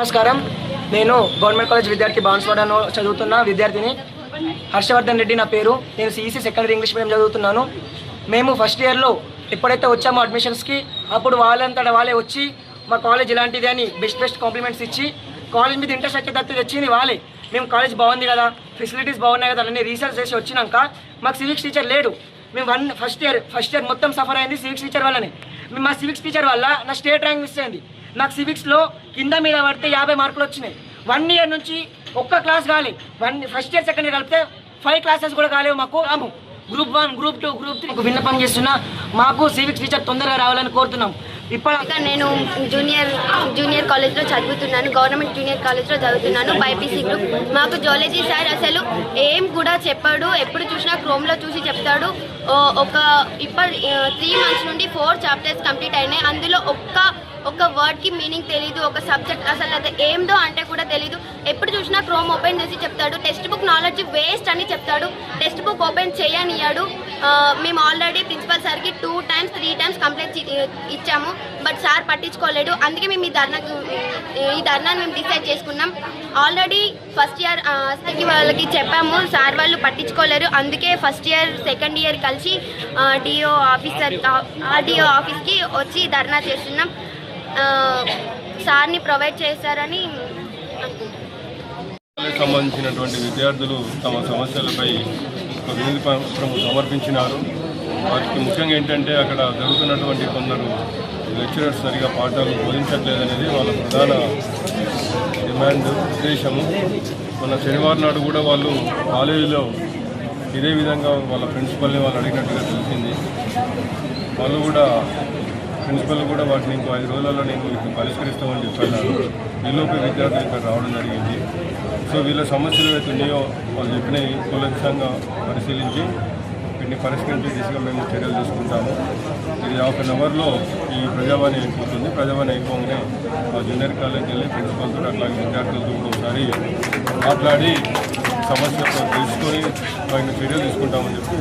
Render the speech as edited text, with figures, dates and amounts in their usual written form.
నమస్కారం. నేను government college విద్యార్థి బాన్స్వాడలో చదువుతున్న విద్యార్థిని హర్షవర్ధన్ రెడ్డి నా పేరు. నేను సిఈసి సెకండరీ ఇంగ్లీష్ మీడియం చదువుతున్నాను. మేము ఫస్ట్ ఇయర్లో ఎప్పుడైతే వచ్చామో అడ్మిషన్స్కి, అప్పుడు వాళ్ళంతటా వాళ్ళే వచ్చి మా కాలేజ్ ఇలాంటిది అని బెస్ట్ కాంప్లిమెంట్స్ ఇచ్చి కాలేజ్ మీద ఇంట్రెస్ట్ వచ్చే తెచ్చింది వాళ్ళే. మేము కాలేజ్ బాగుంది కదా, ఫెసిలిటీస్ బాగున్నాయి కదా అని రీసెర్చ్ చేసి వచ్చినాక మాకు సివిక్స్ టీచర్ లేడు. మేము ఫస్ట్ ఇయర్ మొత్తం సఫర్ అయింది సివిక్స్ టీచర్ వల్లనే. మా సివిక్స్ టీచర్ వల్ల నా స్టేట్ ర్యాంక్ మిస్ అయింది. నాకు సివిక్స్లో కింద మీద పడితే 50 మార్కులు వచ్చినాయి. 1 ఇయర్ నుంచి ఒక్క క్లాస్ కాలే. ఫస్ట్ ఇయర్ సెకండ్ ఇయర్ కలిపితే 5 క్లాసెస్ కూడా కాలేవు మాకు. గ్రూప్ 1, గ్రూప్ 2, గ్రూప్ 3 విన్నపం చేస్తున్నా. మాకు సివిక్స్ టీచర్ తొందరగా రావాలని కోరుతున్నాం. నేను జూనియర్ కాలేజ్లో చదువుతున్నాను. గవర్నమెంట్ జూనియర్ కాలేజ్లో చదువుతున్నాను, బైపీసీ గ్రూప్. మాకు జువాలజీ సార్ అసలు ఏం కూడా చెప్పాడు. ఎప్పుడు చూసినా క్రోమ్లో చూసి చెప్తాడు. ఇప్పుడు 3 మంత్స్ నుండి 4 చాప్టర్స్ కంప్లీట్ అయినాయి. అందులో ఒక్క వర్డ్కి మీనింగ్ తెలీదు. ఒక సబ్జెక్ట్ అసలు అది ఏందో అంటే కూడా తెలీదు. ఎప్పుడు చూసినా క్రోమ్ ఓపెన్ చేసి చెప్తాడు. టెక్స్ట్ బుక్ నాలెడ్జ్ వేస్ట్ అని చెప్తాడు. టెక్స్ట్ బుక్ ఓపెన్ చేయనియాడు. మేము ఆల్రెడీ ప్రిన్సిపల్ సార్కి 2 times 3 times కంప్లైంట్ ఇచ్చాము, బట్ సార్ పట్టించుకోలేడు. అందుకే మేము ఈ ధర్నాను మేము డిసైడ్ చేసుకున్నాం. ఆల్రెడీ ఫస్ట్ ఇయర్ వాళ్ళకి చెప్పాము, సార్ వాళ్ళు పట్టించుకోలేరు. అందుకే ఫస్ట్ ఇయర్ సెకండ్ ఇయర్ కలిసి ఆర్డీఓ ఆఫీస్కి వచ్చి ధర్నా చేస్తున్నాం. సార్ని ప్రొవైడ్ చేస్తారని సంబంధించినటువంటి విద్యార్థులు తమ సమస్యలపై ఒక వినతి పత్రం సమర్పించినారు. వారికి ముఖ్యంగా ఏంటంటే అక్కడ జరుగుతున్నటువంటి కొందరు లెక్చరర్స్ సరిగా పాఠాలు బోధించట్లేదనేది వాళ్ళ ప్రధాన డిమాండ్, ఉద్దేశము. మన శనివారం నాడు కూడా వాళ్ళు కాలేజీలో ఇదే విధంగా వాళ్ళ ప్రిన్సిపల్ని వాళ్ళు అడిగినట్టుగా తెలిసింది. వాళ్ళు కూడా ప్రిన్సిపల్ కూడా వాటిని ఇంకో 5 రోజులలో నేను వీటిని పరిష్కరిస్తామని చెప్పాను. ఈలోపే విద్యార్థులు ఇక్కడ రావడం జరిగింది. సో వీళ్ళ సమస్యలు ఏవైతే ఉన్నాయో వాళ్ళు చెప్పినవి కూలంకషంగా పరిశీలించి వీటిని పరిష్కరించే దిశగా మేము చర్యలు తీసుకుంటాము. ఇది 1 అవర్లో ఈ ప్రజావాణి అయిపోతుంది. ప్రజావాణి అయిపోగానే ఆ జూనియర్ కాలేజ్కి వెళ్ళి ప్రిన్సిపల్తో అట్లాగే విద్యార్థులతో కూడా ఒకసారి మాట్లాడి సమస్యతో తెలుసుకొని వాటిని చర్యలు తీసుకుంటామని చెప్పి